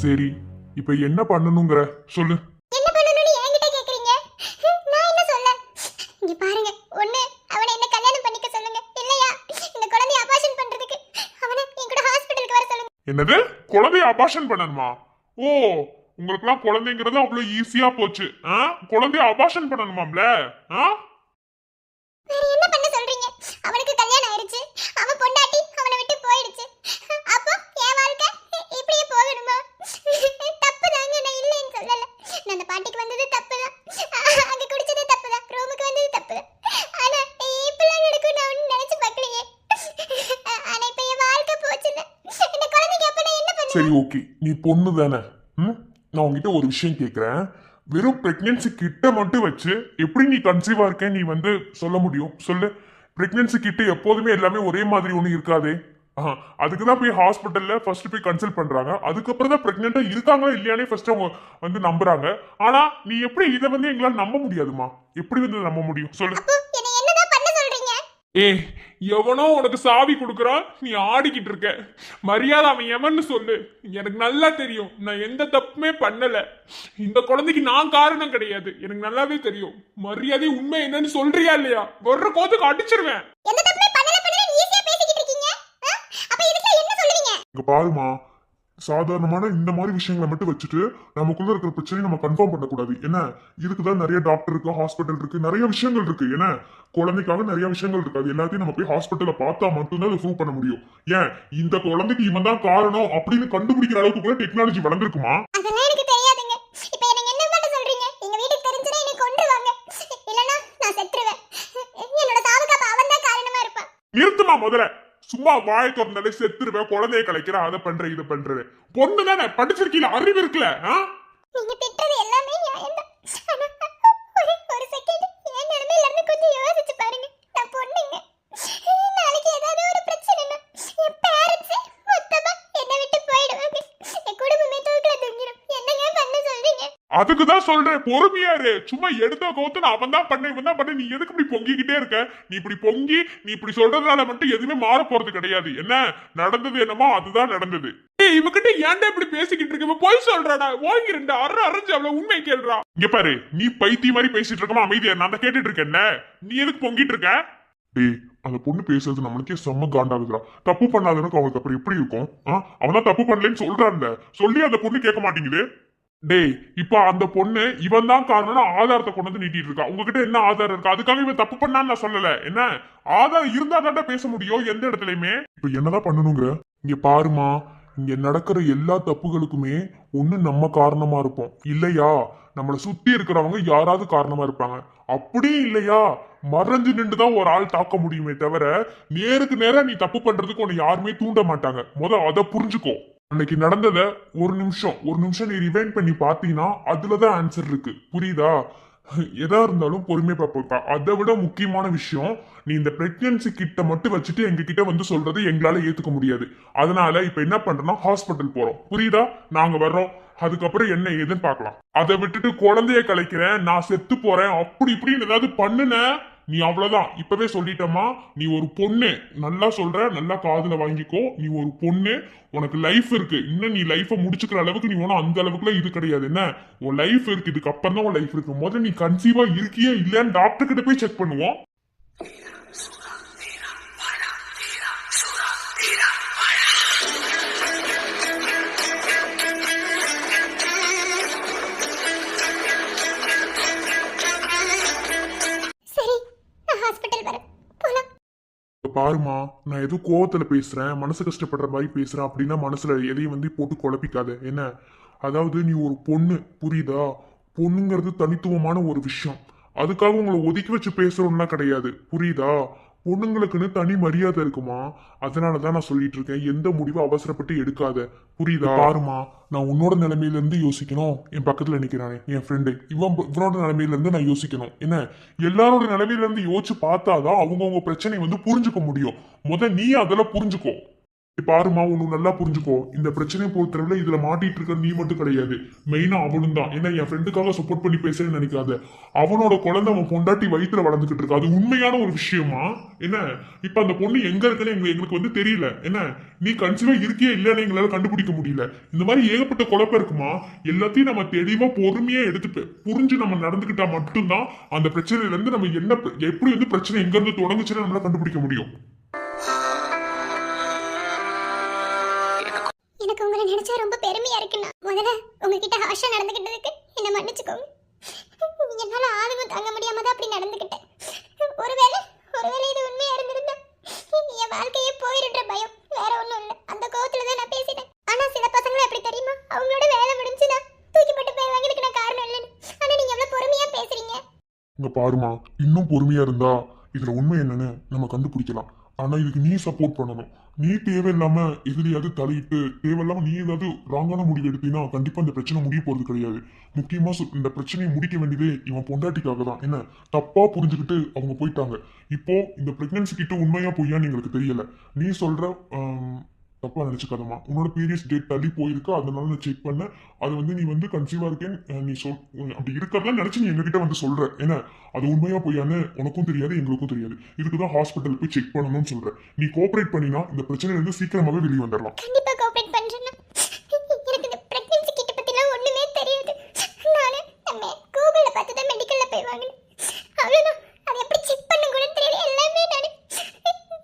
சரி, இப்ப என்ன பண்ணணுங்கிற சொல்லு. என்ன பண்ணணும்னு என்கிட்ட கேக்குறீங்க? நான் என்ன சொல்ல? இங்க பாருங்க, ஒண்ணு அவனை என்ன கல்யாணம் பண்ணிக்க சொல்லுங்க, இல்லையா இந்த குழந்தைய அபார்ஷன் பண்றதுக்கு அவனை என் கூட ஹாஸ்பிடலுக்கு வர சொல்லுங்க. என்னது, குழந்தைய அபார்ஷன் பண்ணணுமா? ஓ, உங்களுக்குலாம் குழந்தைங்கிறது அவ்வளவு ஈஸியா போச்சு. குழந்தைய அபார்ஷன் பண்ணணுமாம்ல? வேற என்ன பண்ண சொல்றீங்க? அவனுக்கு கல்யாணம் ஆயிருச்சு, அவன் பொண்டாட்டி அவனை விட்டு போயிடுச்சு. அப்போ என் வாழ்க்கை இப்படியே போகணுமா? தப்பு தாங்க, நான் இல்லைன்னு சொல்லல. நான் அந்த பாட்டிக்கு வந்தது தப்புதான், அங்க குடிச்சது தப்புதான், ரூமுக்கு வந்தது தப்புதான். ஆனா இப்பெல்லாம் நடக்கும் நான் ஒன்னும் நினைச்சு பார்க்கலையே. ஆனா இப்ப என் வாழ்க்கை போச்சுன்னு இந்த குழந்தைக்கு அப்ப நான் என்ன பண்ணுவேன்? சரி, ஓகே, நீ பொண்ணு தானே. நான் உங்ககிட்ட ஒரு விஷயம் கேக்குறேன். வெறும் பிரெக்னன்சி கிட்ட மட்டும் வச்சு எப்படி நீ கன்சீவா இருக்க நீ வந்து சொல்ல முடியும்? சொல்லு. பிரெக்னன்சி கிட்ட எப்போதுமே எல்லாமே ஒரே மாதிரி ஒண்ணு இருக்காதே. அதுக்கு தான் போய் ஹாஸ்பிட்டல்ல ஃபர்ஸ்ட் போய் கன்சல்ட் பண்றாங்க. அதுக்கப்புறம் தான் பிரெக்னெண்டா இருக்காங்களா இல்லையானே ஃபர்ஸ்ட் அவங்க வந்து நம்புறாங்க. ஆனா நீ எப்படி இதை வந்து எங்களால நம்ப முடியாதுமா? எப்படி வந்து நம்ப முடியும் சொல்லு? அப்போ என்ன என்னதான் பண்ண சொல்றீங்க? ஏய், எவனோ உனக்கு சாவி கொடுக்குறான், நீ ஆடிக்கிட்டு இருக்க. மரியாதை அவன் எவன்னு சொல்லு. எனக்கு நல்லா தெரியும், நான் எந்த தப்புமே பண்ணல. இந்த குழந்தைக்கு நான் காரணம் கிடையாது, எனக்கு நல்லாவே தெரியும். மரியாதை உண்மை என்னன்னு சொல்றியா இல்லையா? ஒரு கோத்துக்கு அடிச்சிருவேன். எந்த தப்புமே பண்ணல பண்ணல ஈஸியா பேசிக்கிட்டு இருக்கீங்க. அப்ப இதுக்கு என்ன சொல்லுவீங்க? இங்க பாருமா, சாதாரணமான இந்த மாதிரி விஷயங்களை மட்டும் வச்சுட்டு நமக்குள்ள இருக்கிற பிரச்சனையை நம்ம கன்ஃபார்ம் பண்ணக்கூடாது. என்ன, இதுக்குதான் நிறைய டாக்டர் இருக்கு, ஹாஸ்பிட்டல் இருக்கு, நிறைய விஷயங்கள் இருக்கு. என்ன, குழந்தைக்காக நிறைய விஷயங்கள் இருக்கு. அது எல்லாத்தையும் நம்ம போய் ஹாஸ்பிட்டல்ல பார்த்தா மட்டும்தான் அதை ப்ரூவ் பண்ண முடியும். ஏன், இந்த குழந்தைக்கு இவன் தான் காரணம் அப்படின்னு கண்டுபிடிக்கிற அளவுக்கு கூட டெக்னாலஜி வளர்ந்துருக்குமா? அதெல்லாம் எனக்கு தெரியாதுங்க. இப்போ எனக்கு என்ன பண்ண சொல்றீங்க? எங்க வீட்டுக்கு தெரிஞ்சனா என்னை கொன்றுவாங்க, இல்லனா நான் செத்துருவேன். என்னோட சாவுக்கு அப்ப அவன் தான் காரணமா இருப்பான். நிறுத்துமா முதல்ல. சும்மா வாயை திறந்தாலே செத்துருவேன், குழந்தைய கலைக்கிற, அதை பண்ற இதை பண்றது. பொண்ணு தானே, படிச்சிருக்கீல, அறிவு இருக்குல்ல? நீங்க திட்டுறது எல்லாமே நியாயம்தான். ஒரு செகண்ட் என் நிலைமையில இருந்து கொஞ்சம் யோசிச்சு பாருங்க. நான் பொண்ணுங்க. நாளைக்கு ஏதாவது ஒரு பிரச்சனைனா என் பேரண்ட்ஸ் மொத்தமா என்னை விட்டு போயிடுவாங்க. என் குடும்பமே தூக்கில தொங்கிடும். என்னங்க பண்ண சொல்றீங்க? அதுக்குதான் சொல்றேன், பொறுமையா இரு. சும்மா எடுத்த கோத்து அவன் தான் பண்ண இவன் தான் பண்ண, நீ எதுக்கு இப்படி பொங்கிக்கிட்டே இருக்க? நீ இப்படி பொங்கி நீ இப்படி சொல்றதுனால மட்டும் எதுவுமே மாற போறது கிடையாது. என்ன நடந்தது என்னமோ அதுதான் நடந்தது. இவகிட்ட ஏன்டா இப்படி பேசிக்கிட்டு இருக்க? போய் சொல்றாடா, ஓங்கி ரெண்டு அரைஞ்சு அவ்வளவு உண்மை கேள்றா. இங்க பாரு, நீ பைத்திய மாதிரி பேசிட்டு இருக்கமா? அமைதியா நான் தான் கேட்டுட்டு இருக்கேன். நீ எதுக்கு பொங்கிட்டு இருக்க? டேய், அந்த பொண்ணு பேசுறது நம்மளுக்கே செம்ம காண்டாகுதுடா. தப்பு பண்ணாதவனுக்கு அவனுக்கு அப்புறம் எப்படி இருக்கும்? அவன் தான் தப்பு பண்ணலன்னு சொல்றான்ல, சொல்லி அந்த பொண்ணு கேட்க மாட்டேங்குது. டேய், இப்ப அந்த பொண்ணு இவன் தான் காரணம் ஆதாரத்தை கொண்டு வந்து நீட்டிட்டு இருக்கா. உங்ககிட்ட என்ன ஆதாரம் இருக்கு? அதுக்காக இவன் தப்பு பண்ணான்னு நான் சொல்லல. என்ன ஆதாரம் இருந்தா தான் பேச முடியும் எந்த இடத்துலயுமே. இப்ப என்னதான் பண்ணணுங்க? இங்க பாருமா, இங்க நடக்கிற எல்லா தப்புகளுக்குமே ஒண்ணு நம்ம காரணமா இருப்போம், இல்லையா நம்மளை சுத்தி இருக்கிறவங்க யாராவது காரணமா இருப்பாங்க. அப்படியும் இல்லையா மறைஞ்சு நின்றுதான் ஒரு ஆள் தாக்க முடியுமே தவிர நேருக்கு நேரா நீ தப்பு பண்றதுக்கு உன்னை யாருமே தூண்ட மாட்டாங்க. அதை புரிஞ்சுக்கோ. அன்னைக்கு நடந்தத ஒரு நிமிஷம் நீ ரிவைண்ட் பண்ணி பாத்தீங்கன்னா அதுலதான் ஆன்சர் இருக்கு, புரியுதா? எதா இருந்தாலும் பொறுமையா பாப்பா. அதை விட முக்கியமான விஷயம், நீ இந்த பிரெக்னன்சி கிட்ட மட்டும் வச்சுட்டு எங்க கிட்ட வந்து சொல்றது எங்களால ஏத்துக்க முடியாது. அதனால இப்ப என்ன பண்றோம்னா ஹாஸ்பிட்டல் போறோம், புரியுதா? நாங்க வர்றோம், அதுக்கப்புறம் என்ன ஏதுன்னு பாக்கலாம். அதை விட்டுட்டு குழந்தைய கலைக்கிறேன், நான் செத்து போறேன், அப்படி இப்படின்னு ஏதாவது பண்ணுன நீ அவ்வளவுதான். இப்பவே சொல்லிட்டமா, நீ ஒரு பொண்ணு. நல்லா சொல்ற, நல்லா காதுல வாங்கிக்கோ. நீ ஒரு பொண்ணு, உனக்கு லைஃப் இருக்கு. இன்னும் நீ லைஃபை முடிச்சுக்கிற அளவுக்கு நீ ஒன்னும் அந்த அளவுக்குள்ள இது கிடையாது. என்ன, உன் லைஃப் இருக்கு, இதுக்கு அப்புறம் தான் உன் லைஃப் இருக்கு. முதல்ல நீ கன்சீவா இருக்கியா இல்லையான்னு டாக்டர் கிட்ட போய் செக் பண்ணுவோம். பாருமா, நான் ஏதோ கோவத்துல பேசுறேன், மனசு கஷ்டப்படுற மாதிரி பேசுறேன் அப்படின்னா மனசுல எதையும் வந்து போட்டு குழப்பிக்காத. என்ன, அதாவது நீ ஒரு பொண்ணு, புரியுதா? பொண்ணுங்கிறது தனித்துவமான ஒரு விஷயம். அதுக்காக உங்களை ஒதுக்கி வச்சு பேசுறோம்னா கிடையாது, புரியுதா? பொண்ணுங்களுக்குன்னு தனி மரியாதை இருக்குமா. அதனாலதான் நான் சொல்லிட்டு இருக்கேன், எந்த முடிவும் அவசரப்பட்டு எடுக்காத, புரியுதா? பாருமா, நான் உன்னோட நிலைமையில இருந்து யோசிக்கணும். என் பக்கத்துல நிக்கிறானே என் ஃப்ரெண்டு, இவனோட நிலைமையில இருந்து நான் யோசிக்கணும். என்ன, எல்லாரோட நிலைமையில இருந்து யோசிச்சு பார்த்தாதான் அவங்கவுங்க பிரச்சனை வந்து புரிஞ்சுக்க முடியும். நீ அதெல்லாம் புரிஞ்சுக்கோ. பாருமா ஒண்ணு நல்லா புரிஞ்சுக்கோ, இந்த பிரச்சனையை பொறுத்தளவுல இதுல மாட்டிட்டு இருக்க நீ மட்டும் கிடையாது, மெயினா அவனும் தான். ஏன்னா என் ஃப்ரெண்டுக்காக சப்போர்ட் பண்ணி பேசுறேன்னு நினைக்காத. அவனோட குழந்தை அவன் பொண்டாட்டி வயித்துல வளர்ந்துகிட்டு இருக்கு, அது உண்மையான ஒரு விஷயமா என்ன? இப்ப அந்த பொண்ணு எங்க இருக்குன்னு எங்களுக்கு வந்து தெரியல. என்ன நீ கன்சீவா இருக்கியா இல்லன்னு எங்களால கண்டுபிடிக்க முடியல. இந்த மாதிரி ஏகப்பட்ட குழப்பம் இருக்குமா. எல்லாத்தையும் நம்ம தெளிவா பொறுமையா எடுத்து புரிஞ்சு நம்ம நடந்துக்கிட்டா மட்டும்தான் அந்த பிரச்சனையில இருந்து நம்ம என்ன எப்படி வந்து பிரச்சனை எங்க இருந்து தொடங்குச்சுன்னு நம்மளால கண்டுபிடிக்க முடியும். எனக்கு உங்களை நினைச்சா ரொம்ப பெருமையா இருக்குண்ணா. முதல்ல உங்ககிட்ட ஹாஷா நடந்துகிட்டதுக்கு என்ன மன்னிச்சுக்கோங்க. என்னால ஆளுங்க தாங்க முடியாம தான் அப்படி நடந்துகிட்டேன். ஒருவேளை இது உண்மையா இருந்திருந்தா என் வாழ்க்கையே போயிருன்ற பயம் வேற ஒண்ணும் இல்ல. அந்த கோவத்துல தான் நான் பேசிட்டேன். ஆனா சில பசங்களை எப்படி தெரியுமா, அவங்களோட வேலை முடிஞ்சுனா தூக்கி போட்டு போயிருவாங்க. இதுக்கு நான் காரணம் இல்லைன்னு. ஆனா நீங்க எவ்வளவு பொறுமையா பேசுறீங்க. இங்க பாருமா, இன்னும் பொறுமையா இருந்தா இதுல உண்மை என்னன்னு நம்ம கண்டுபிடிக்கலாம். ஆனா இதுக்கு நீ சப்போர்ட் பண்ணணும். நீ தேவையில்லாம எதுலையாவது தலையிட்டு தேவையில்லாம நீ ஏதாவது ராங்கான முடிவு எடுத்தீங்கன்னா கண்டிப்பா இந்த பிரச்சனை முடிய போறது கிடையாது. முக்கியமா இந்த பிரச்சனையை முடிக்க வேண்டியதே இவன் பொண்டாட்டிக்காக தான். என்ன தப்பா புரிஞ்சுக்கிட்டு அவங்க போயிட்டாங்க. இப்போ இந்த பிரெக்னன்சி கிட்ட உண்மையா பொய்யான்னு எங்களுக்கு தெரியல. நீ சொல்ற தப்பா நினைச்சுக்காதம்மா. உன்னோட பீரியட்ஸ் டேட் தள்ளி போயிருக்கு, அதனால நான் செக் பண்ணேன். அது வந்து நீ வந்து கன்சீவா இருக்கேன்னு நீ அப்படி இருக்கிறதெல்லாம் நினைச்சு நீ எங்ககிட்ட வந்து சொல்ற. ஏன்னா அது உண்மையா பொய்யான்னு உனக்கும் தெரியாது எங்களுக்கும் தெரியாது. இதுக்குதான் ஹாஸ்பிட்டல் போய் செக் பண்ணணும்னு சொல்ற. நீ கோஆபரேட் பண்ணினா இந்த பிரச்சனையில இருந்து சீக்கிரமாவே வெளியே வந்துடலாம். கண்டிப்பா கோஆபரேட் பண்றேன். எனக்கு இந்த பிரெக்னன்சி கிட்ட பத்திலாம் ஒண்ணுமே தெரியாது. நானே நம்ம கூகுள்ல பார்த்து தான் மெடிக்கல்ல போய் வாங்கினேன். அவ்வளவுதான். அது எப்படி செக் பண்ண கூட தெரியாது. எல்லாமே நான்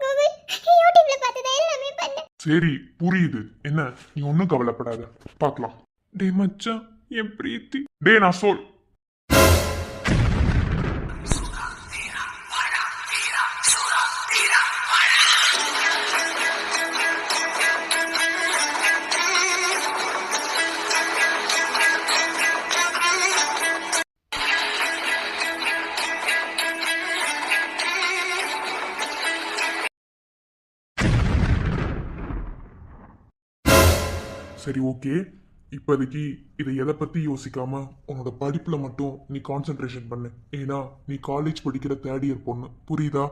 கூகுள் யூடியூப்ல பார்த்து தான் எல்லாமே பண்ணேன். சரி புரியுது. என்ன நீ ஒன்னும் கவலைப்படாத, பார்க்கலாம். டே மச்சான், என் பிரீத்தி. டே நான் சொல். சரி ஓகே, இப்போதைக்கு இதை எதை பத்தி யோசிக்காம உன்னோட படிப்புல மட்டும் நீ கான்சென்ட்ரேஷன் பண்ணு. ஏன்னா நீ காலேஜ் படிக்கிற தேர்ட் இயர் பொண்ணு, புரியுதா?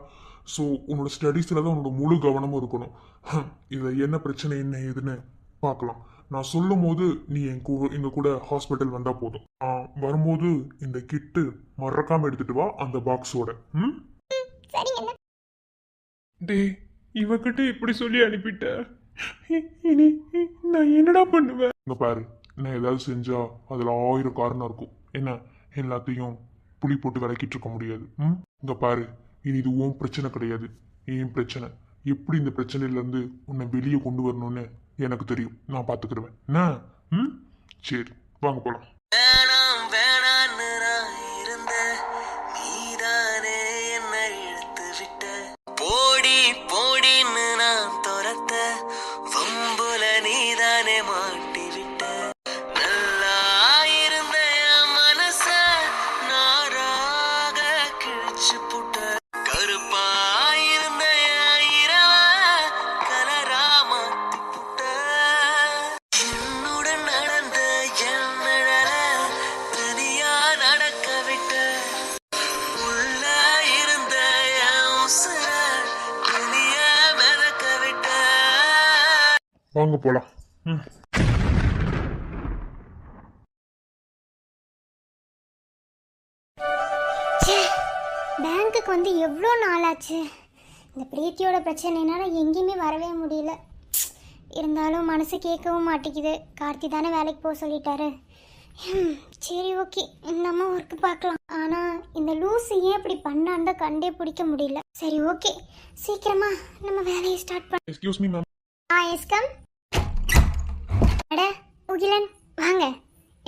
ஸோ உன்னோட ஸ்டடீஸ்ல தான் உன்னோட முழு கவனமும் இருக்கணும். இதில் என்ன பிரச்சனை என்ன ஏதுன்னு பார்க்கலாம். நான் சொல்லும் போது நீ எங்க கூட ஹாஸ்பிட்டல் வந்தா போதும். வரும்போது இந்த கிட்டு மறக்காம எடுத்துட்டு வா, அந்த பாக்ஸோட. ம் சரிங்க. டே இவகிட்ட இப்படி சொல்லி அனுப்பிட்ட, இனி நான் என்னடா பண்ணுவேன்? இங்க பாரு, நான் ஏதாவது செஞ்சா அதுல 1000 காரணம் இருக்கும். என்ன எல்லாத்தையும் புளி போட்டு விளக்கிட்டு இருக்க முடியாது. இங்க பாரு, இனி இது உன் பிரச்சனை கிடையாது, என் பிரச்சனை. எப்படி இந்த பிரச்சனையில இருந்து உன்னை வெளியே கொண்டு வரணும்னு எனக்கு தெரியும். நான் பாத்துக்கிடுவேன். என்ன சரி வாங்க போலாம். வாங்க போலாம். பேங்க்குக்கு வந்து எவ்வளோ நாளாச்சு. இந்த பிரீத்தியோட பிரச்சனைனால எங்கேயுமே வரவே முடியல. இருந்தாலும் மனசு கேட்கவும் மாட்டேங்குது. கார்த்தி தானே வேலைக்கு போக சொல்லிட்டாரு. சரி ஓகே, நம்ம ஒர்க்கு பார்க்கலாம். ஆனால் இந்த லூஸு ஏன் இப்படி பண்ணான்னு தான் கண்டே பிடிக்க முடியல. சரி ஓகே, சீக்கிரமா நம்ம வேலையை ஸ்டார்ட் பண்ண. Excuse me ma'am. Yes come. அட முகிலன் வாங்க,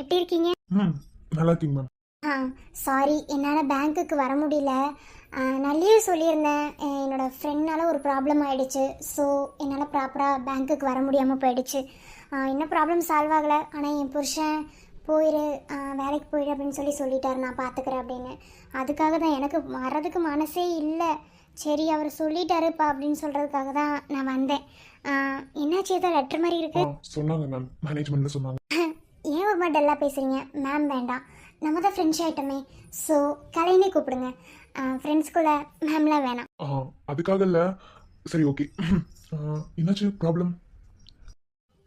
எப்படி இருக்கீங்க? நல்லா இருக்கீங்க மேம். சாரி, என்னால் பேங்க்குக்கு வர முடியல. நான் லீவ் சொல்லியிருந்தேன். என்னோட ஃப்ரெண்ட்னால ஒரு ப்ராப்ளம் ஆகிடுச்சு. ஸோ என்னால் ப்ராப்பராக பேங்க்குக்கு வர முடியாமல் போயிடுச்சு. இன்னும் ப்ராப்ளம் சால்வ் ஆகலை. ஆனால் என் புருஷன் போயிரு, வேலைக்கு போயிடு அப்படின்னு சொல்லிட்டாரு, நான் பார்த்துக்கிறேன் அப்படின்னு. அதுக்காக தான் எனக்கு வர்றதுக்கு மனசே இல்லை. சரி அவர் சொல்லிட்டாருப்பா அப்படின்னு சொல்கிறதுக்காக தான் நான் வந்தேன். என்னாச்சு, ஏதோ லெட்டர் மாதிரி இருக்கு? சொன்னாங்க மேம், மேனேஜ்மெண்ட்ல சொன்னாங்க. ஏன் ஒரு மாதிரி டல்லாக பேசுகிறீங்க? மேம் வேண்டாம், நம்ம தான் ஃப்ரெண்ட்ஸ் ஆகிட்டோமே. ஸோ கலைனே கூப்பிடுங்க. ஃப்ரெண்ட்ஸ்குள்ளே மேம்லாம் வேணாம். அதுக்காக இல்லை. சரி ஓகே. என்னாச்சு ப்ராப்ளம்?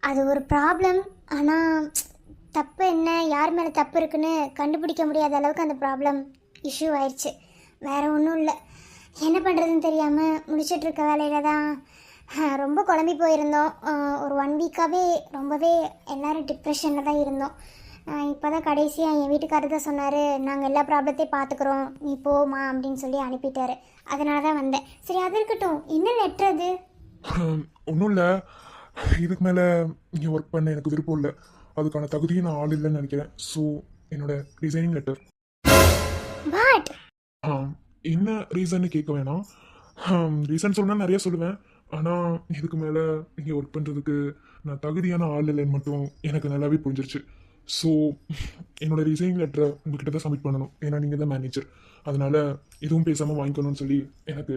அது ஒரு ப்ராப்ளம். ஆனால் தப்பு என்ன, யார் மேலே தப்பு இருக்குன்னு கண்டுபிடிக்க முடியாத அளவுக்கு அந்த ப்ராப்ளம் இஷ்யூ ஆயிடுச்சு. வேறு ஒன்றும் இல்லை. என்ன பண்ணுறதுன்னு தெரியாமல் முடிச்சிட்ருக்க வேலையில் தான் ரொம்ப குழம்பி போயிருந்தோம். ஒரு 1 வீக்காகவே ரொம்பவே எல்லோரும் டிப்ரெஷனில் தான் இருந்தோம். இப்போ தான் கடைசியாக என் வீட்டுக்காரர் தான் சொன்னார், நாங்கள் எல்லா ப்ராப்ளத்தையும் பார்த்துக்குறோம், நீ போமா அப்படின்னு சொல்லி அனுப்பிட்டாரு. அதனால தான் வந்தேன். சரி, அது இருக்கட்டும், என்ன லெட்டர் அது? ஒன்றும் இல்லை, இதுக்கு மேலே இங்கே ஒர்க் பண்ண எனக்கு விருப்பம் இல்லை, அதுக்கான தகுதியும் நான் ஆள் இல்லைன்னு நினைக்கிறேன். ஸோ என்னோட ரிசைனிங் லெட்டர். வாட்? என்ன ரீசன்னு கேட்க வேணாம். ரீசன் சொன்னால் நிறைய சொல்லுவேன். ஆனால் இதுக்கு மேலே இங்கே ஒர்க் பண்ணுறதுக்கு நான் தகுதியான ஆள் இல்லைன்னு மட்டும் எனக்கு நல்லாவே புரிஞ்சிருச்சு. ஸோ என்னோட ரிசைனிங் லெட்டரை உங்ககிட்ட தான் சப்மிட் பண்ணணும், ஏன்னா நீங்கள் தான் மேனேஜர். அதனால் எதுவும் பேசாமல் வாங்கிக்கணும்னு சொல்லி எனக்கு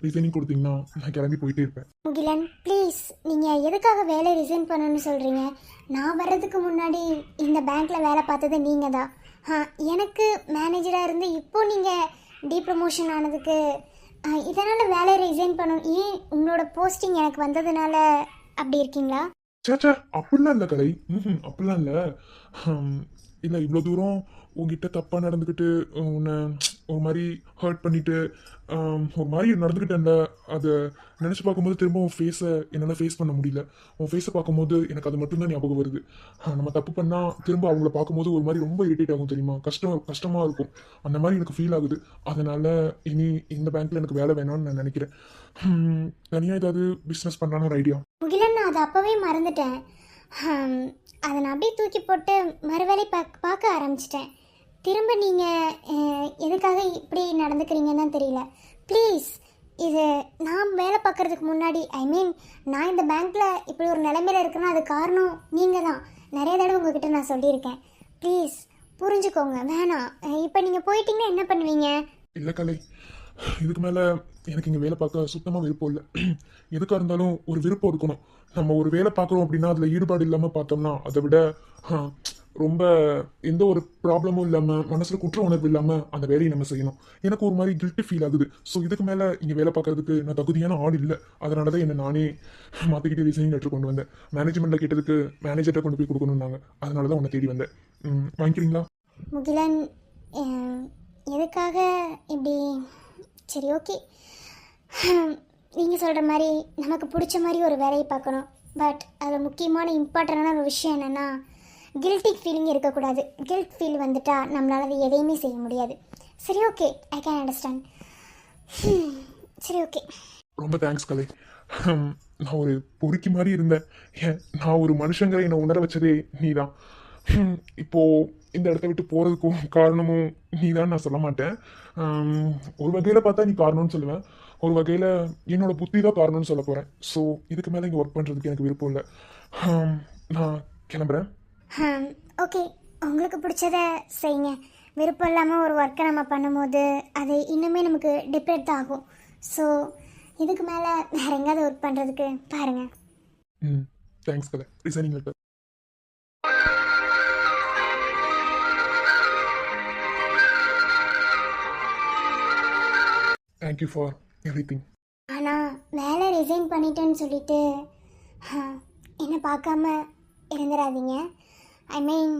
ரிசைனிங் கொடுத்தீங்கன்னா நான் கிளம்பி போயிட்டே இருப்பேன். முகிலன் ப்ளீஸ், நீங்கள் எதுக்காக வேலை ரிசைன் பண்ணணும்னு சொல்கிறீங்க? நான் வர்றதுக்கு முன்னாடி இந்த பேங்க்கில் வேலை பார்த்தது நீங்கள் தான். எனக்கு மேனேஜராக இருந்து இப்போ நீங்கள் டீப்ரமோஷன் ஆனதுக்கு இதனால் வேலை ரிசைன் பண்ணணும். ஏன் உங்களோட போஸ்டிங் எனக்கு வந்ததுனால அப்படி இருக்கீங்களா? சேச்சா, அப்படிலாம் இல்லை கலை. அப்படிலாம் இல்லை. இல்லை, இவ்வளோ தூரம் உங்ககிட்ட தப்பாக நடந்துக்கிட்டு உன்னை ஒரு மாதிரி ஹர்ட் பண்ணிட்டு ஒரு மாதிரி நடந்துக்கிட்டேன்ல, அதை நினச்சி பார்க்கும்போது திரும்ப உன் ஃபேஸை என்னால் ஃபேஸ் பண்ண முடியல. உன் ஃபேஸை பார்க்கும்போது எனக்கு அது மட்டும்தான் ஞாபகம் வருது. நம்ம தப்பு பண்ணால் திரும்ப அவங்கள பார்க்கும்போது ஒரு மாதிரி ரொம்ப இரிட்டேட் ஆகும் தெரியுமா, கஷ்டமாக இருக்கும். அந்த மாதிரி எனக்கு ஃபீல் ஆகுது. அதனால் இனி இந்த பேங்க்கில் எனக்கு வேலை வேணாம்னு நான் நினைக்கிறேன். தனியாக ஏதாவது பிஸ்னஸ் பண்ணலான்னு ஒரு ஐடியா. முகிலன், நான் அதை அப்போவே மறந்துட்டேன். அதை நான் அப்படியே தூக்கி போட்டு மறுவேளை பார்க்க ஆரம்பிச்சிட்டேன். திரும்ப நீங்கள் எதுக்காக இப்படி நடந்துக்கிறீங்கன்னு தான் தெரியல. ப்ளீஸ், இது நான் வேலை பார்க்குறதுக்கு முன்னாடி, ஐ மீன் நான் இந்த பேங்க்கில் இப்படி ஒரு நிலைமையில் இருக்குன்னா அது காரணம் நீங்கள் தான். நிறைய தடவை உங்ககிட்ட நான் சொல்லியிருக்கேன். ப்ளீஸ் புரிஞ்சுக்கோங்க, வேணாம். இப்போ நீங்கள் போயிட்டீங்கன்னா என்ன பண்ணுவீங்க? இல்லை கலை, இதுக்கு மேலே எனக்கு இங்கே வேலை பார்க்க சுத்தமாக விருப்பம் இல்லை. எதுக்காக இருந்தாலும் ஒரு விருப்பம் இருக்கணும். நம்ம ஒரு வேலை பார்க்குறோம் அப்படின்னா அதில் ஈடுபாடு இல்லாமல் பார்த்தோம்னா அதை விட ரொம்ப எந்த ஒரு ப்ராப்ளமும் இல்லாமல் மனசில் குற்ற உணர்வு இல்லாமல் அந்த வேலையை நம்ம செய்யணும். எனக்கு ஒரு மாதிரி கில்ட்டி ஃபீல் ஆகுது. ஸோ இதுக்கு மேலே இங்கே வேலை பார்க்கறதுக்கு நான் தகுதியான ஆள் இல்லை. அதனால தான் என்னை நானே மாற்றிக்கிட்டு ரிசைனிங் லெட்டர் கொண்டு வந்தேன். மேனேஜ்மெண்ட்டில் கேட்டதுக்கு மேனேஜர்கிட்ட கொண்டு போய் கொடுக்கணுன்னாங்க. அதனால தான் உன்னை தேடி வந்தேன். வாங்கிக்கிறீங்களா? முகிலன், எதுக்காக இப்படி? சரி, ஓகே. நீங்கள் சொல்கிற மாதிரி நமக்கு பிடிச்ச மாதிரி ஒரு வேலையை பார்க்கணும். பட் அதில் முக்கியமான இம்பார்ட்டண்டான ஒரு விஷயம் என்னென்னா, கில்ட்டி ஃபீலிங் இருக்கக்கூடாது. கில்ட் ஃபீல் வந்துட்டா நம்மளால் அது எதையுமே செய்ய முடியாது. சரி, ஓகே, ஐ கேன் அண்டர்ஸ்டாண்ட். சரி, ஓகே. ரொம்ப தேங்க்ஸ் கலை. நான் ஒரு பொறுக்கி மாதிரி இருந்தேன். நான் ஒரு மனுஷங்களை என்னை உணர வச்சதே நீ தான். இப்போது இந்த இடத்த விட்டு போகிறதுக்கும் காரணமும் நீ தான் நான் சொல்ல மாட்டேன். ஒரு வகையில் பார்த்தா நீ காரணம்னு சொல்லுவேன், ஒரு வகையில் என்னோட புத்தி தான் காரணம்னு சொல்ல போகிறேன். ஸோ இதுக்கு மேலே இங்கே ஒர்க் பண்ணுறதுக்கு எனக்கு விருப்பம் இல்லை. நான் கிளம்புறேன். ஓகே, உங்களுக்கு பிடிச்சத செய்யுங்க. விருப்பம் இல்லாமல் ஒரு ஒர்க்கை நம்ம பண்ணும்போது அது இன்னுமே நமக்கு டிப்ரெட் தான் ஆகும். ஸோ இதுக்கு மேலே வேறு எங்கேயாவது ஒர்க் பண்ணுறதுக்கு பாருங்கள். Thanks Kalai. Resigning letter. Thank you for everything. ஆனால் வேலை ரிசைன் பண்ணிட்டேன்னு சொல்லிட்டு என்னை பார்க்காம இருந்துடாதீங்க. ஐ மீன்,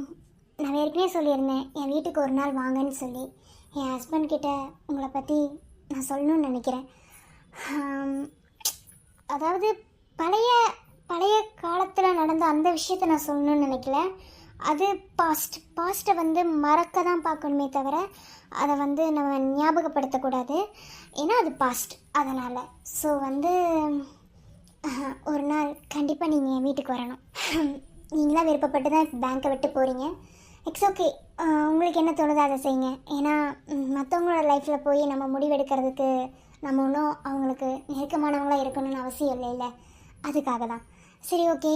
நான் ஏற்கனவே சொல்லியிருந்தேன் என் வீட்டுக்கு ஒரு நாள் வாங்கன்னு சொல்லி. என் ஹஸ்பண்ட் கிட்ட உங்களை பற்றி நான் சொல்லணும்னு நினைக்கிறேன். அதாவது பழைய பழைய காலத்தில் நடந்த அந்த விஷயத்தை நான் சொல்லணும்னு நினைக்கல. அது பாஸ்ட்டை வந்து மறக்க தான் பார்க்கணுமே தவிர அதை வந்து நம்ம ஞாபகப்படுத்தக்கூடாது. ஏன்னா அது பாஸ்ட். அதனால் ஸோ வந்து ஒரு நாள் கண்டிப்பாக நீங்கள் என் வீட்டுக்கு வரணும். நீங்களாம் விருப்பப்பட்டு தான் இப்போ பேங்க்கை விட்டு போகிறீங்க. இட்ஸ் ஓகே, உங்களுக்கு என்ன தோணுதோ அதை செய்யுங்க. ஏன்னா மற்றவங்களோட லைஃப்பில் போய் நம்ம முடிவெடுக்கிறதுக்கு நம்ம ஒன்றும் அவங்களுக்கு நெருக்கமானவங்களாக இருக்கணும்னு அவசியம் இல்லை. அதுக்காக தான். சரி, ஓகே,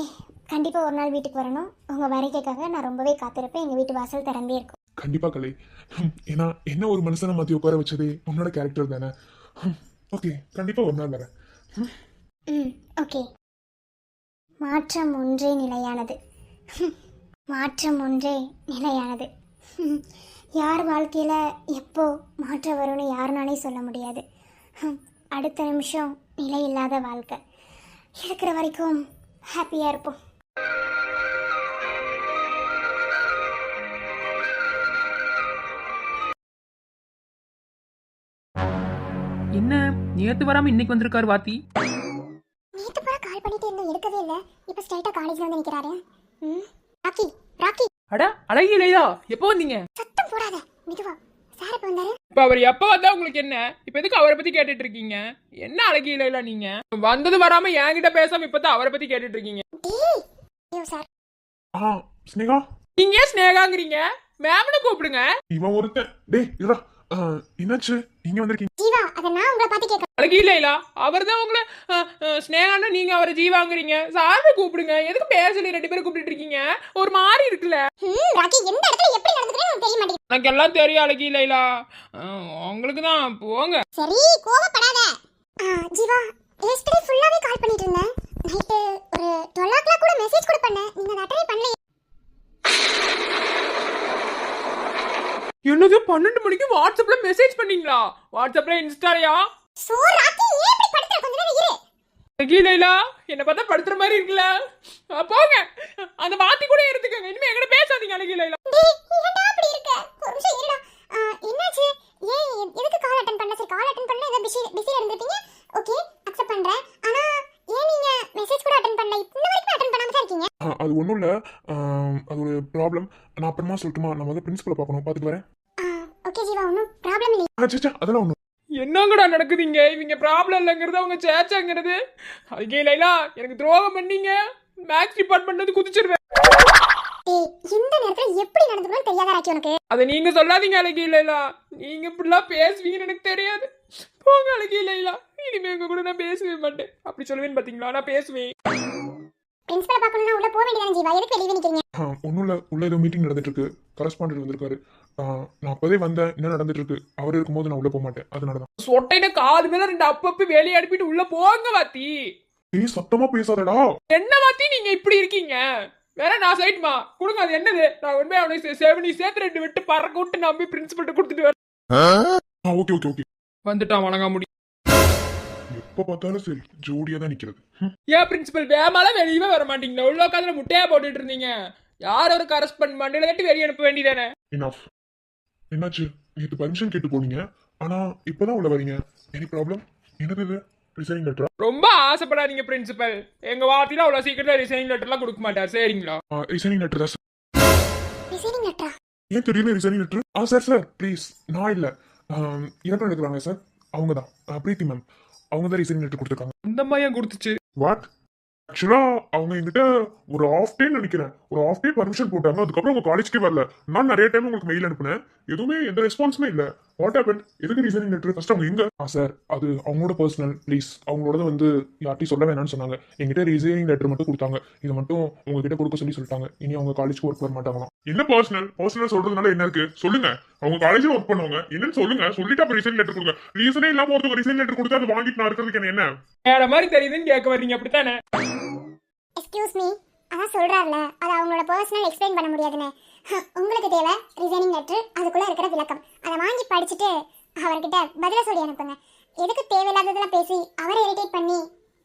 கண்டிப்பாக ஒரு நாள் வீட்டுக்கு வரணும். உங்கள் வருகைக்காக நான் ரொம்பவே காத்திருப்பேன். எங்கள் வீட்டு வாசல் திறந்தே இருக்கும். கண்டிப்பாக கலை. ஏன்னா என்ன ஒரு மனுஷனை மாற்றி உட்கார வச்சதே உன்னோட கேரக்டர் தானே. ஓகே, கண்டிப்பாக ஒரு நாள் வரேன். ஓகே. மாற்றம் ஒன்றே நிலையானது. மாற்றம் ஒன்றே நிலையானது. யார் வாழ்க்கையில் எப்போ மாற்றம் வரும்னு யாருனாலே சொல்ல முடியாது. அடுத்த நிமிஷம் நிலை இல்லாத வாழ்க்கை. இருக்கிற வரைக்கும் ஹாப்பியாக இருப்போம். என்ன நேத்து வராம இன்னைக்கு வந்திருக்காரு வாத்தி. நேத்து பூரா கால் பண்ணிட்டு இருந்தோம், எடுக்கவே இல்ல. இப்ப ஸ்ட்ரைட்டா காலேஜ்ல வந்து நிக்கிறாரு. ராக்கி ராக்கி அட அழகி இல்லையா, எப்போ வந்தீங்க? சத்தம் போடாத, மெதுவா. சார் இப்ப வந்தாரு. இப்ப அவர் எப்ப வந்தா உங்களுக்கு என்ன? இப்ப எதுக்கு அவரை பத்தி கேட்டுட்டு இருக்கீங்க? என்ன அழகி இல்லையா நீங்க? வந்தது வராம என்கிட்ட பேசாம இப்பதான் அவரை பத்தி கேட்டுட்டு இருக்கீங்க. டேய் ஐயோ சார். ஸ்னேகா, நீங்க ஏன் ஸ்னேகாங்கிறீங்க? மேம்னு கூப்பிடுங்க. இவன் ஒருத்தன். டேய் இருடா. என்னாச்சு, நீங்க வந்திருக்கீங்க? ஜீவா, அத நான் உங்களை பார்த்து கேட்க. அழகி இல்லையா, அவர் தான் உங்களை ஸ்னேகான்னா நீங்க அவரை ஜீவாங்கிறீங்க. சார்னு கூப்பிடுங்க. எதுக்கு பேர் சொல்லி 2 பேரும் கூப்பிட்டு இருக்கீங்க? ஒரு மாதிரி இருக்குல்ல. ராக்கி எந்த இடத்துல எப்படி நடந்துக்கிறேன்னு தெரிய மாட்டேங்குது. எனக்கு எல்லாம் தெரியும் அழகி இல்லையா. உங்களுக்கு தான் போங்க. சரி கோவப்படாத. ஜீவா, எஸ்டர்டே ஃபுல்லாவே கால் பண்ணிட்டு இருந்தேன். நைட் ஒரு 12 o'clock கூட மெசேஜ் கூட பண்ணேன். நீங்க அதை அட்டெண்ட் பண்ணல. என்னது 12 மணிக்கு வாட்ஸ்அப்ல மெசேஜ் பண்ணீங்களா? வாட்ஸ்அப்ல இன்ஸ்டாலயா? சோ ராக்கி ஏன் இப்படி படுத்துற? கொஞ்ச நேரம் இரு. கீழேலா என்ன பார்த்தா படுத்துற மாதிரி இருக்குல்ல. போங்க, அந்த வாத்தி கூட எடுத்துக்கங்க. இனிமே எங்கட பேசாதீங்க அழகிலேலா. டேய் ஏன்டா அப்படி இருக்க? ஒரு நிமிஷம் இருடா. என்னாச்சு? ஏன் எதுக்கு கால் அட்டெண்ட் பண்ணல? சரி கால் அட்டெண்ட் பண்ணல, ஏதோ பிஸியா இருந்திருப்பீங்க. ஓகே அக்செப்ட் பண்றேன். ஆனா ஏன் நீங்க மெசேஜ் கூட அட்டெண்ட் பண்ணல? இன்ன வரைக்கும் அட்டெண்ட் பண்ணாம தான் இருக்கீங்க. அது ஒன்றும் இல்லை, அது ஒரு ப்ராப்ளம். நான் அப்புறமா சொல்லட்டுமா? நான் வந்து பிரின்சிபலை பார்க்கணும், பார்த்துட்டு வரேன். ஓகே ஜீவா, ஒன்றும் ப்ராப்ளம் இல்லை. அதெல்லாம் ஒன்றும். என்னங்கடா நடக்குதுங்க? இவங்க ப்ராப்ளம் இல்லைங்கிறது அவங்க சேச்சாங்கிறது. அழகிலேலா எனக்கு துரோகம் பண்ணீங்க. மேக்ஸ் டிபார்ட்மெண்ட் வந்து குதிச்சிருவேன். டேய் இந்த நேரத்துல எப்படி நடந்துக்கணும்னு தெரியாதா ராக்கி உனக்கு? அதை நீங்க சொல்லாதீங்க அழகிலேலா. நீங்க இப்படிலாம் பேசுவீங்கன்னு எனக்கு தெரியாது. போங்க அழகிலேலா, இனிமே உங்க கூட நான் பேசவே மாட்டேன். அப்படி சொல்லுவேன்னு பாத்தீங்களா? நான் பேசுவேன். பிரின்சிபலை பார்க்கணும்னா உள்ள போக வேண்டியதானே ஜீவா? எதுக்கு வெளியே நிக்கிறீங்க? ஒன்றும் இல்லை, உள்ள ஏதோ மீட்டிங் நடந்துட்டு இருக்கு. கரஸ்பாண்டன்ட் வந்திருக்காரு. நான் அப்போதே வந்தேன், என்ன நடந்துட்டு இருக்கு. அவர் இருக்கும்போது நான் உள்ள போக மாட்டேன், அதனால தான். சொட்டையில காது மேல 2 அப்பப்ப வெளியே அனுப்பிட்டு உள்ள போங்க வாத்தி. ஏய் சத்தமா பேசாதடா. என்ன வாத்தி நீங்க இப்படி இருக்கீங்க? வேற நான் சைட்மா கொடுங்க. அது என்னது? நான் உண்மையா அவனை செவனி சேர்த்து 2 விட்டு பறக்க விட்டு நம்பி பிரின்சிபல்ட்ட கொடுத்துட்டு வரேன். Okay okay okay. வந்துட்டான் வணங்க முடி. எப்ப பார்த்தாலும் சரி ஜோடியா தான் நிக்கிறது. ஏன் பிரின்சிபல் வேமால வெளியவே வர மாட்டீங்களா? உள்ள உட்காந்து முட்டையா போட்டுட்டு இருந்தீங்க. யார் ஒரு கரஸ்பாண்ட் மண்டல தட்டி வெளியே அனுப்ப வேண்டியதானே? இனஃப். என்னாச்சு? நேற்று பர்மிஷன் கேட்டு போனீங்க, ஆனா இப்பதான் உள்ள வரீங்க. Any problem? என்னது இது? ரிசைனிங் லெட்டரா? ரொம்ப ஆசைப்படாதீங்க பிரின்சிபல். எங்க வாத்தில அவ்வளவு சீக்கிரத்துல ரிசைனிங் லெட்டர்லாம் கொடுக்க மாட்டார். சரிங்களா? ரிசைனிங் லெட்டர் தான். ரிசைனிங் லெட்டரா? ஏன் தெரியல ரிசைனிங் லெட்டர்? சார் ப்ளீஸ், நான் இல்ல, இறக்கம் எடுக்கிறாங்க சார். அவங்க தான், பிரீத்தி மேம். அவங்க தான் ரிசைனிங் லெட்டர் கொடுத்துருக்காங்க. இந்த மாதிரி கொடுத்துச்சு. வாட்? ஆக்சுவலா அவங்க என்கிட்ட ஒரு ஆஃப் டே நினைக்கிறேன், ஒரு ஆஃப் டே பர்மிஷன் போட்டாங்க. அதுக்கப்புறம் உங்க காலேஜ்க்கே வரல. நான் நிறைய டைம் உங்களுக்கு மெயில் அனுப்புனேன், எதுவுமே எந்த ரெஸ்பான்ஸுமே இல்ல. What happen? எதுக்கு ரிசைனிங் லெட்டர்? ஃபர்ஸ்ட் அவங்க எங்க? சார் அது அவங்களோட பர்சனல், ப்ளீஸ். அவங்களோட வந்து யார்ட்டையும் சொல்ல வேணாம்னு சொன்னாங்க. என்கிட்ட ரிசைனிங் லெட்டர் மட்டும் கொடுத்தாங்க. இதை மட்டும் உங்ககிட்ட கொடுக்க சொல்லிட்டாங்க. இனி அவங்க காலேஜ்க்கு ஒர்க் வர மாட்டாங்களாம். என்ன பர்சனல் சொல்றதுனால என்ன இருக்கு? சொல்லுங்க. அவங்க காலேஜ்ல ஒர்க் பண்ணுவாங்க, என்னன்னு சொல்லுங்க. சொல்லிட்டு அப்ப ரிசைன் லெட்டர் கொடுங்க. ரீசனே இல்லாம ஒருத்தர் ரிசைன் லெட்டர் கொடுத்து அதை வாங்கிட்டு நான் இருக்கிறதுக்கு என்ன? வேற மாதிரி தெரியுதுன்னு கேட்க வர்றீங்க, அப்படித்தானே? எக்ஸ்கியூஸ் மீ, அதான் சொல்றாருல, அது அவங்களோட பர்சனல் எக்ஸ்பிளைன் பண்ண முடியாதுன்னு. உங்களுக்கு தேவை ரிசைனிங் லெட்டர், அதுக்குள்ள இருக்கிற விளக்கம். அதை வாங்கி படிச்சுட்டு அவர்கிட்ட பதில சொல்லி அனுப்புங்க. எதுக்கு தேவையில்லாததெல்லாம் பேசி அவரை இரிட்டேட் பண்ணி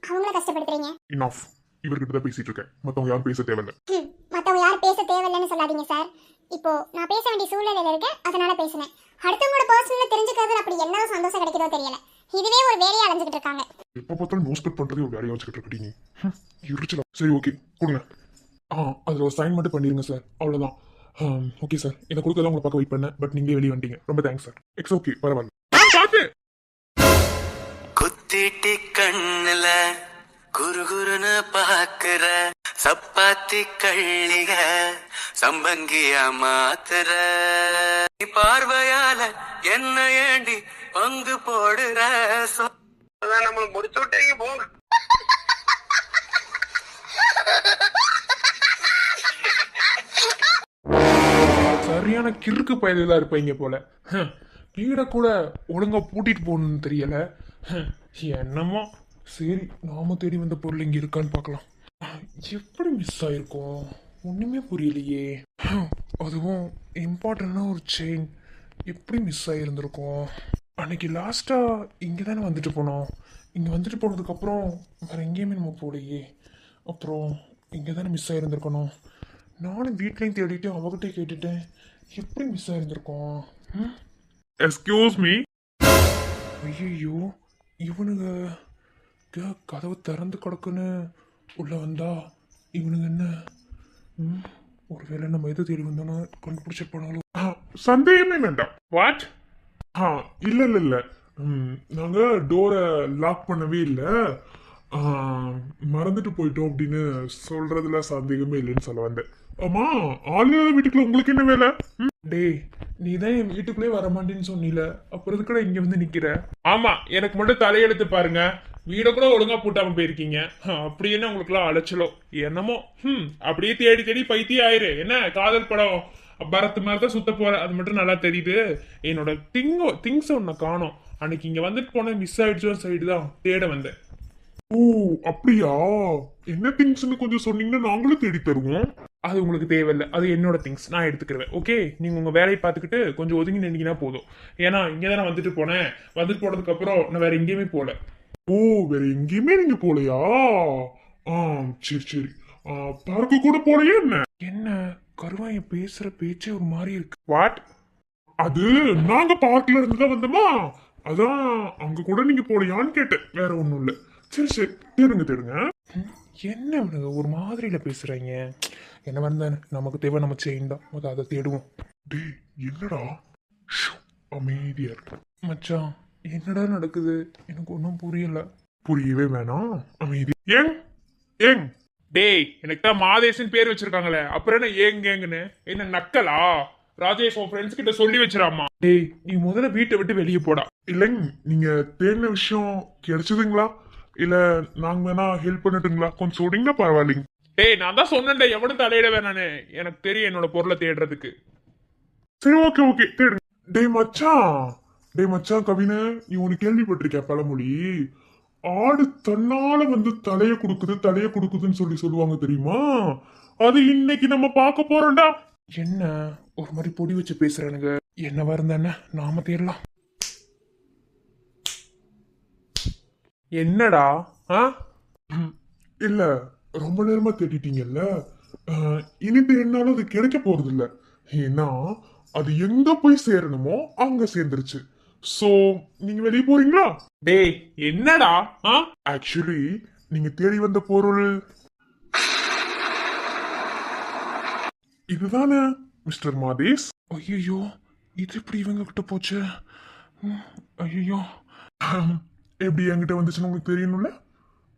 அவங்கள கஷ்டப்படுத்துறீங்க? இனஃப். இவர்கிட்ட தான் பேசிட்டு இருக்கேன், மத்தவங்க யாரும் பேச தேவையில்ல. மத்தவங்க யாரும் பேச தேவையில்லைன்னு சொல்லாதீங்க சார். இப்போ நான் பேச வேண்டிய சூழ்நிலையில இருக்கேன், அதனால பேசினேன். அடுத்தவங்களோட பர்சனல் தெரிஞ்சுக்கிறது அப்படி என்ன சந்தோஷம் கிடைக்குதோ தெரியல. இதுவே ஒரு வேலையை அலைஞ்சுக்கிட்டு இருக்காங்க. எப்ப பார்த்தாலும் நோஸ் கட் பண்றதே ஒரு வேலையா வச்சுக்கிட்டு இருக்கீங்க. இருச்சலா. சரி ஓகே கொடுங்க. அதுல ஒரு சைன் மட்டும் பண்ணிருங்க சார், அவ்வளவுதான். ஓகே சார், இதை கொடுக்கறத உங்களை பார்க்க வெயிட் பண்ணேன், பட் நீங்களே வெளியே வந்துட்டீங்க. ரொம்ப தேங்க்ஸ் சார். இட்ஸ் ஓகே, பரவாயில்ல. குத்திட்டி கண்ணுல குறுகுறுன்னு பாக்குற சப்பாத்தி கள்ளிக சம்பங்கியா மாத்துற பார்வையால என்ன ஏண்டி பங்கு போடுற நம்மளுக்கு முடிச்சு விட்டீங்க போங்க. சரியான கிறுக்கு பயலாம் இருப்பீங்க போல. வீட கூட ஒழுங்கா பூட்டிட்டு போகணும்னு தெரியல. என்னமோ சரி, நாம தேடி வந்த பொருள் இங்க இருக்கான்னு பார்க்கலாம். எப்படி மிஸ் ஆயிருக்கோம் ஒண்ணுமே புரியலையே. அதுவும் இம்பார்ட்டன்டான ஒரு செயின் எப்படி மிஸ் ஆகிருந்திருக்கோம். அன்னைக்கு லாஸ்டா இங்கே தானே வந்துட்டு போனோம். இங்கே வந்துட்டு போனதுக்கப்புறம் வேற எங்கேயுமே நம்ம போலையே. அப்புறம் இங்கே தானே மிஸ் ஆயிருந்திருக்கணும். நானும் வீட்லையும் தேடிட்டு அவகிட்ட கேட்டுட்டேன். எப்படி மிஸ் ஆயிருந்திருக்கோம்? Excuse me. ஐயோ, இவனுங்க கதவு திறந்து கிடக்குன்னு உள்ள வந்தா இவனுங்க என்ன ஒருவேளை நம்ம எது தேடி வந்தோன்னா கண்டுபிடிச்சிருப்பானாலும். சந்தேகமே வேண்டாம். வாட்? இல்ல இல்ல இல்ல, நாங்க டோரை லாக் பண்ணவே இல்லை, மறந்துட்டு போயிட்டோம் அப்படின்னு சொல்றதுல சந்தேகமே இல்லைன்னு சொல்ல வந்தேன். ஆமா, ஆளுநர் வீட்டுக்குள்ள உங்களுக்கு என்ன வேலை? டேய், நீ தான் என் வீட்டுக்குள்ளே வர மாட்டேன்னு சொன்னில, அப்புறம் எதுக்குடா இங்க வந்து நிக்கிற? ஆமா, எனக்கு மட்டும் தலையெழுத்து பாருங்க. வீட கூட ஒழுங்கா பூட்டாம போயிருக்கீங்க. அப்படி என்ன உங்களுக்கு எல்லாம் அலைச்சலோ என்னமோ. அப்படியே தேடி தேடி பைத்தியம் ஆயிரு. என்ன காதல் படம் பரத் மாதிரி தான் சுத்த போற, அது மட்டும் நல்லா தெரியுது. என்னோட திங்ஸ் ஒன்ன காணோம். அன்னைக்கு இங்க வந்துட்டு போன மிஸ் ஆயிடுச்சோ சைடு தான் தேட வந்தேன். ஓ அப்படியா? என்ன திங்ஸ்னு கொஞ்சம் சொன்னீங்கன்னா நாங்களும் தேடி தருவோம். அது உங்களுக்கு தேவையில்லை, அது என்னோட திங்ஸ், நான் எடுத்துக்கிறேன். ஓகே, நீங்க உங்க வேலையை பார்த்துக்கிட்டு கொஞ்சம் ஒதுங்கி நின்னீங்கன்னா போதும். ஏன்னா இங்கே தான் நான் வந்துட்டு போனேன். வந்துட்டு போனதுக்கு அப்புறம் நான் வேற எங்கேயுமே போல. ஓ, வேற எங்கேயுமே நீங்க போலையா? சரி சரி. பார்க்க கூட போலையா என்ன? என்ன கருவாய பேசுற பேச்சே ஒரு மாதிரி இருக்கு. வாட்? அது நாங்க பார்க்ல இருந்து தான் வந்தோமா, அதான் அங்க கூட நீங்க போலையான்னு கேட்டேன், வேற ஒண்ணும் இல்ல. சரி சரி, தேடுங்க தேடுங்க. என்ன இவனுங்க ஒரு மாதிரியில பேசுறாங்க? என்ன வந்தானே, நமக்கு தேவை நம்ம செயின் தான், முதல்ல அதை தேடுவோம். டேய் என்னடா, அமைதியா இருக்கு மச்சான். என்னடா நடக்குது எனக்கு ஒன்றும் புரியல. புரியவே வேணாம், அமைதி. ஏங் ஏங் டேய், எனக்கு தான் மாதேசன் பேர் வச்சிருக்காங்களே, அப்புறம் என்ன ஏங்குன்னு? என்ன நக்கலா? ராஜேஷ் உன் ஃப்ரெண்ட்ஸ் கிட்ட சொல்லி வச்சிராமா. டேய், நீ முதல்ல வீட்டை விட்டு வெளியே போடா. இல்லைங்க, நீங்க தேடின விஷயம் கிடைச்சதுங்களா? இல்ல நாங்க வேணா ஹெல்ப் பண்ணட்டுங்களா? கொஞ்சம் சொல்றீங்களா? பரவாயில்லைங்க. டேய், நான் தான் சொன்னேன் எவனும் தலையிட வேணானே. எனக்கு தெரியும் என்னோட பொருளை தேடுறதுக்கு. சரி ஓகே ஓகே, தேடுங்க. டேய் மச்சான், டேய் மச்சான் கவினு, நீ ஒன்னு கேள்விப்பட்டிருக்க பழமொழி? ஆடு தன்னால வந்து தலைய கொடுக்குதுன்னு சொல்லுவாங்க தெரியுமா? அது இன்னைக்கு நம்ம பார்க்க போறோம்டா. என்ன ஒரு மாதிரி பொடி வச்சு பேசுறானுங்க? என்னவா இருந்தானே நாம தேடலாம். என்னடா? இல்ல, ரொம்ப நேரமா தேடிட்டீங்கல்ல, இனி தேடினாலும் அது கிடைக்க போறது இல்ல. ஏன்னா அது எங்க போய் சேரணுமோ அங்க சேர்ந்துருச்சு. சோ நீங்க வெளியே போறீங்களா? டேய் என்னடா? ஆக்சுவலி நீங்க தேடி வந்த பொருள் இதுதானே மிஸ்டர் மாதேஷ்? ஐயோ, இது எப்படி இவங்க கிட்ட போச்சு? ஐயோ, எப்படி என்கிட்ட வந்துச்சுன்னு உங்களுக்கு தெரியணும்ல.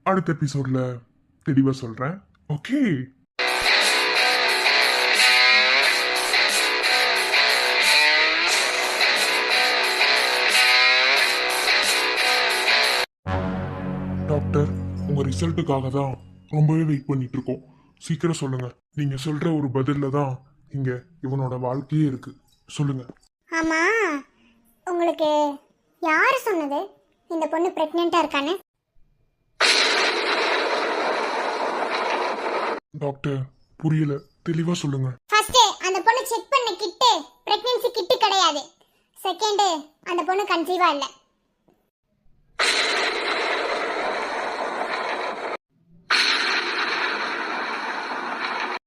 அடுத்த எபிசோட்ல தெளிவா சொல்றேன். ஓகே. டாக்டர், உங்க ரிசல்ட்டுக்காக தான் ரொம்பவே வெயிட் பண்ணிட்டு இருக்கோம். சீக்கிரம் சொல்லுங்க. நீங்க சொல்ற ஒரு பதில்ல தான் இங்க இவனோட வாழ்க்கையே இருக்கு. சொல்லுங்க. ஆமா, உங்களுக்கு யாரு சொன்னது இந்த பொண்ணு பிரெக்னெண்டா இருக்கானே? டாக்டர் புரியல, தெளிவா சொல்லுங்க. ஃபர்ஸ்ட் அந்த பொண்ணு செக் பண்ண கிட்டு பிரெக்னன்சி கிட்டு கிடையாது. செகண்ட் அந்த பொண்ணு கன்சீவா இல்ல.